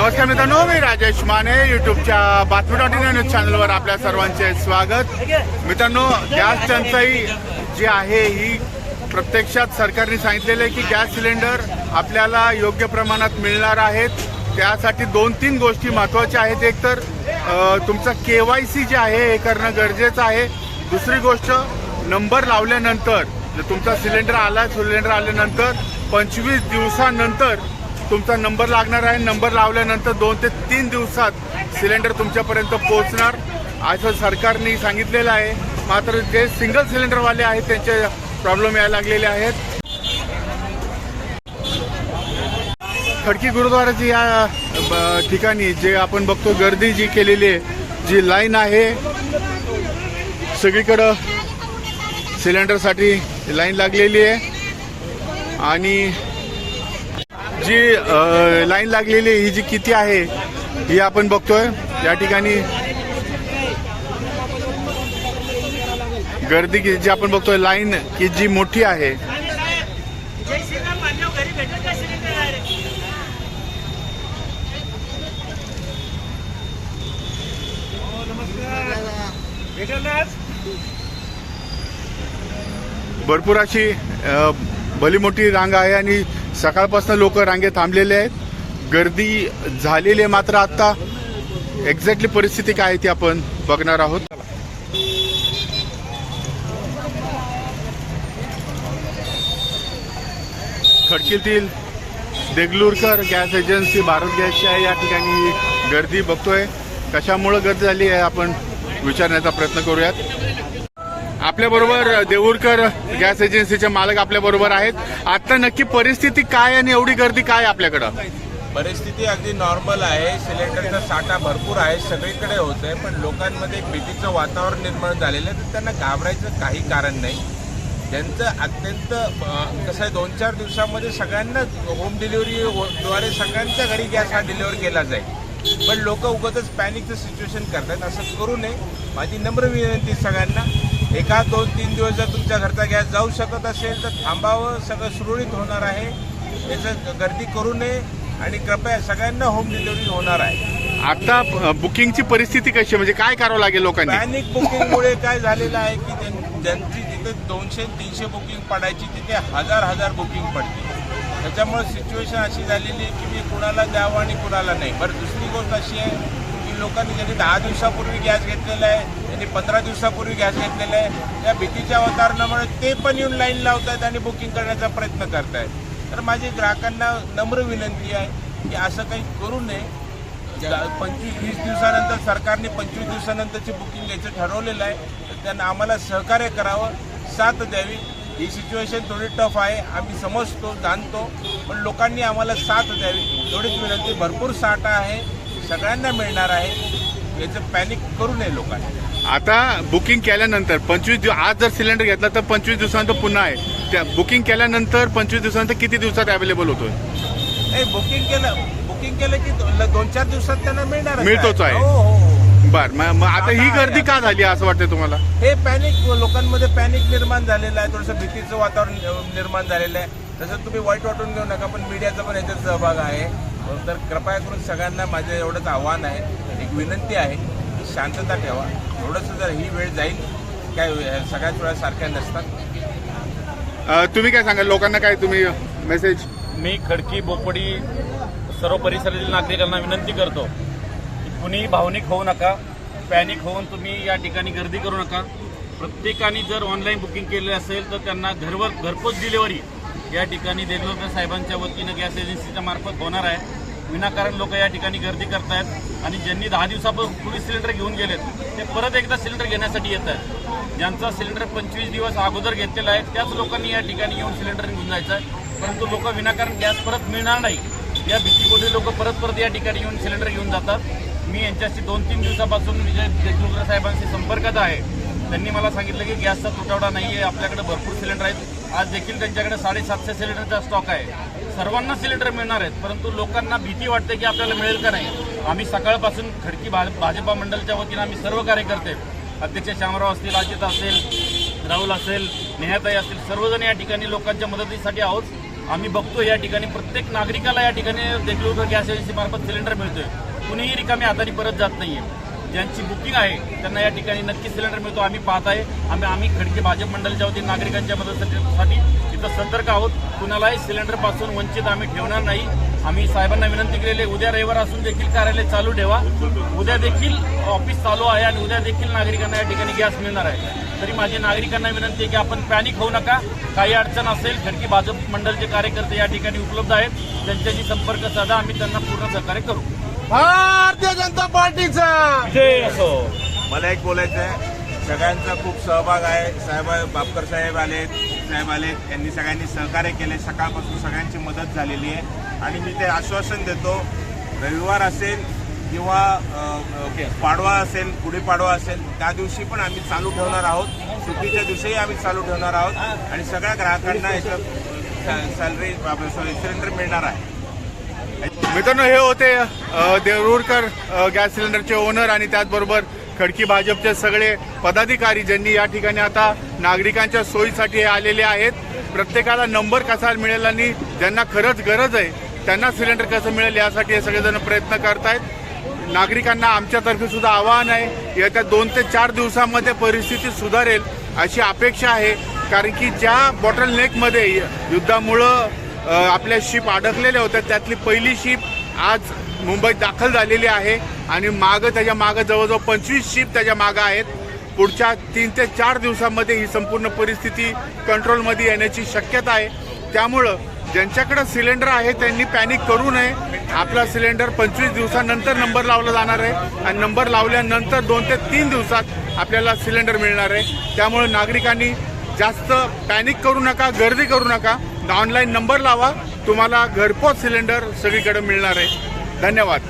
नमस्कार मित्रांनो, मी राजेश माने यूट्यूबच्या बातमी.इन न्यूज चॅनलवर आपल्या सर्वांचे स्वागत। मित्रांनो, गॅस टंचाई जी आहे ही प्रत्यक्षात सरकारने सांगितलेले आहे की गॅस सिलेंडर आपल्याला योग्य प्रमाणात मिळणार आहेत। त्यासाठी 2-3 गोष्टी महत्त्वाच्या आहेत। एक तर तुमचा KYC जे आहे हे करणं गरजेचं आहे। दुसरी गोष्ट, नंबर लावल्यानंतर जर तुमचा सिलेंडर आल्यानंतर 25 दिवसानंतर तुमचा नंबर लागणार आहे। नंबर लावल्यानंतर 2 ते 3 दिवसात सिलेंडर तुमच्यापर्यंत पोहोचणार असं सरकारने सांगितलेलं आहे। मात्र जे सिंगल सिलेंडरवाले आहेत त्यांचे प्रॉब्लेम यायला लागलेले आहेत। खडकी गुरुद्वाराची या ठिकाणी जे आपण बघतो गर्दी जी केलेली आहे, जी लाईन आहे, सगळीकडं सिलेंडरसाठी लाईन लागलेली आहे। आणि जी लाईन लागलेली ही जी किती आहे ही आपण बघतोय। या ठिकाणी गर्दी जी आपण बघतोय, लाईन की जी मोठी आहे। भरपूर अशी भली मोठी रांग आहे आणि सकाळपासून लोक रांगेत थांबलेले आहेत। गर्दी झालेली आहे। मात्र आता एक्झॅक्टली परिस्थिती काय ती आपण बघणार आहोत। खडकीतील देगलूरकर गॅस एजन्सी भारत गॅसची आहे। या ठिकाणी गर्दी बघतोय, कशामुळे गर्दी झाली आहे आपण विचारण्याचा प्रयत्न करूयात। आपल्याबरोबर देऊरकर गॅस एजन्सीचे मालक आपल्याबरोबर आहेत। आता नक्की परिस्थिती काय आणि एवढी गर्दी काय आपल्याकडं? परिस्थिती अगदी नॉर्मल आहे। सिलेंडरचा साठा भरपूर आहे, सगळीकडे होत आहे, पण लोकांमध्ये एक भीतीचं वातावरण निर्माण झालेलं आहे। तर त्यांना घाबरायचं काही कारण नाही। त्यांचं अत्यंत कसं आहे, 2-4 दिवसामध्ये सगळ्यांना होम डिलिव्हरीद्वारे सगळ्यांच्या घरी गॅस हा डिलिव्हर केला जाईल। पण लोक उगाचच पॅनिकचं सिच्युएशन करतात, असं करू नये। माझी नम्र विनंती सगळ्यांना, 1-2-3 दिवस जर तुमच्या घरचा गॅस जाऊ शकत असेल तर थांबावं, सगळं सुरळीत होणार आहे। याचं गर्दी करू नये आणि कृपया सगळ्यांना होम डिलिव्हरी होणार आहे। आता बुकिंगची परिस्थिती कशी, म्हणजे काय करावं लागेल लोकांनी? पॅनिक बुकिंगमुळे काय झालेलं आहे की ज्यांची जिथे 200-300 बुकिंग पडायची तिथे 1000 बुकिंग पडते। त्याच्यामुळे सिच्युएशन अशी झालेली आहे की मी कुणाला द्यावं आणि कुणाला नाही। बरं, दुसरी गोष्ट अशी आहे की लोकांनी ज्यांनी 10 दिवसापूर्वी गॅस घेतलेला आहे, त्यांनी 15 दिवसापूर्वी गॅस घेतलेला आहे, त्या भीतीच्या वातावरणामुळे ते पण येऊन लाईन लावत आहेत आणि बुकिंग करण्याचा प्रयत्न करत आहेत। तर माझी ग्राहकांना नम्र विनंती आहे की असं काही करू नये। 25-20 दिवसानंतर सरकारने 25 दिवसानंतरची बुकिंग घ्यायचं ठरवलेलं आहे। तर त्यांना आम्हाला सहकार्य करावं, साथ द्यावी। ही सिच्युएशन थोडी टफ आहे, आम्ही समजतो, जाणतो, पण लोकांनी आम्हाला साथ द्यावी एवढीच विनंती। भरपूर साठा आहे, सगळ्यांना मिळणार आहे, याचं पॅनिक करू नये लोकांनी। आता बुकिंग केल्यानंतर 25 आज जर सिलेंडर घेतला तर 25 दिवसानंतर पुन्हा आहे। त्या बुकिंग केल्यानंतर 25 दिवसानंतर किती दिवसात अवेलेबल होतोय? बुकिंग केलं की 2-4 दिवसात त्यांना मिळतोच आहे। बर, मग आता ही गर्दी का झाली असं वाटतं तुम्हाला? हे पॅनिक, लोकांमध्ये पॅनिक निर्माण झालेलं आहे, थोडंसं भीतीचं वातावरण निर्माण झालेलं आहे। तसं तुम्ही वाईट वाटून घेऊ नका, पण मीडियाचा पण याच्यात सहभाग आहे। तर कृपया करून सगळ्यांना माझं एवढंच आव्हान आहे, एक विनंती आहे की शांतता ठेवा। थोडंसं जर ही वेळ जाईल, काय सगळ्याच वेळा सारख्या नसतात। तुम्ही काय सांगाल लोकांना, काय तुम्ही मेसेज? मी खडकी बोपडी सर्व परिसरातील नागरिकांना विनंती करतो की कुणी भावनिक होऊ नका, पॅनिक होऊन तुम्ही या ठिकाणी गर्दी करू नका। प्रत्येकाने जर ऑनलाईन बुकिंग केले असेल तर त्यांना घरपोच डिलिव्हरी या ठिकाणी देगलूरकर साहेबांच्या वतीनं गॅस एजन्सीच्या मार्फत होणार आहे। विनाकारण लोक या ठिकाणी गर्दी करतायत आणि ज्यांनी 10 दिवसापूर्वी सिलेंडर घेऊन गेलेत ते परत एकदा सिलेंडर घेण्यासाठी येत आहेत। ज्यांचा सिलेंडर 25 दिवस अगोदर घेतलेला आहे त्याच लोकांनी या ठिकाणी येऊन सिलेंडर घेऊन जायचं आहे, परंतु लोक विनाकारण गॅस परत मिळणार नाही या भीतीपोटी लोक परत या ठिकाणी येऊन सिलेंडर घेऊन जातात। मी यांच्याशी 2-3 दिवसापासून विजय देगलूरकर साहेबांशी संपर्कात आहे। त्यांनी मला सांगितलं की गॅसचा तुटवडा नाही आहे, आपल्याकडे भरपूर सिलेंडर आहेत। आज देखील त्यांच्याकडे 750 सिलेंडरचा स्टॉक आहे। सर्वांना सिलेंडर मिळणार आहेत, परंतु लोकांना भीती वाटते की आपल्याला मिळेल का नाही। आम्ही सकाळपासून खडकी भाजपा मंडलच्या वतीनं आम्ही सर्व कार्यकर्ते, अध्यक्ष श्यामराव असतील, अजित असेल, राहुल असेल, नेहाताई असतील, सर्वजण या ठिकाणी लोकांच्या मदतीसाठी आहोत आम्ही बघतो या ठिकाणी प्रत्येक नागरिकाला या ठिकाणी देगलूर गॅस एजन्सी मार्फत सिलेंडर मिळतोय. कुणीही रिकामी हाताने परत जात नाहीये. ज्यांची बुकिंग आहे त्यांना या ठिकाणी नक्की सिलेंडर मिळतो. आम्ही पाहत आहे. आम्ही खडकी भाजप मंडळाच्या वतीने नागरिकांच्या मदतीसाठी इथं सतर्क आहोत. कुणालाही सिलेंडरपासून वंचित आम्ही ठेवणार नाही. आम्ही साहेबांना विनंती केलेली आहे, उद्या रविवार असून देखील कार्यालय चालू ठेवा. उद्या देखील ऑफिस चालू आहे आणि उद्या देखील नागरिकांना या ठिकाणी गॅस मिळणार आहे. तरी माझी नागरिकांना विनंती आहे की आपण पॅनिक होऊ नका. काही अडचण असेल, खडकी भाजप मंडळचे कार्यकर्ते या ठिकाणी उपलब्ध आहेत. त्यांच्याशी संपर्क साधा. आम्ही त्यांना पूर्ण सहकार्य करू. भारतीय जनता पार्टीचा विजय असो. मला एक बोलायचं आहे, सगळ्यांचा खूप सहभाग आहे. बापकर साहेब आलेत, यांनी सगळ्यांनी सहकार्य केले. सकाळपासून सगळ्यांची मदत झालेली आहे आणि मी ते आश्वासन देतो, रविवार असेल किंवा पाडवा असेल, गुढीपाडवा असेल, त्या दिवशी पण आम्ही चालू ठेवणार आहोत. सुट्टीच्या दिवशीही आम्ही चालू ठेवणार आहोत आणि सगळ्या ग्राहकांना सिलेंडर मिळणार आहे. मित्रांनो, हे होते देवरुरकर गॅस सिलेंडरचे ओनर आणि त्याचबरोबर खडकी भाजपचे सगळे पदाधिकारी ज्यांनी या ठिकाणी आता नागरिकांच्या सोयीसाठी आलेले आहेत. प्रत्येकाला नंबर कसा मिळेल आणि ज्यांना खरंच गरज आहे त्यांना सिलेंडर कसं मिळेल यासाठी हे सगळेजण प्रयत्न करतायत. नागरिकांना आमच्यातर्फे सुद्धा आवाहन आहे, येत्या 2 ते 4 दिवसामध्ये परिस्थिती सुधारेल अशी अपेक्षा आहे. कारण की ज्या बॉटलनेकमध्ये युद्धामुळं आपल्या शिप अडकलेल्या होत्या त्यातली पहिली शिप आज मुंबईत दाखल झालेली आहे आणि त्याच्या मागं जवळजवळ 25 शिप त्याच्या मागं आहेत. पुढच्या 3 ते 4 दिवसामध्ये ही संपूर्ण परिस्थिती कंट्रोलमध्ये येण्याची शक्यता आहे. त्यामुळं ज्यांच्याकडे सिलेंडर आहे त्यांनी पॅनिक करू नये. आपला सिलेंडर 25 दिवसानंतर नंबर लावला जाणार आहे आणि नंबर लावल्यानंतर 2 ते 3 दिवसात आपल्याला सिलेंडर मिळणार आहे. त्यामुळे नागरिकांनी जास्त पॅनिक करू नका, गर्दी करू नका. ऑनलाईन नंबर लावा, तुम्हाला घरपोच सिलेंडर सगळीकडे मिळणार आहे. धन्यवाद.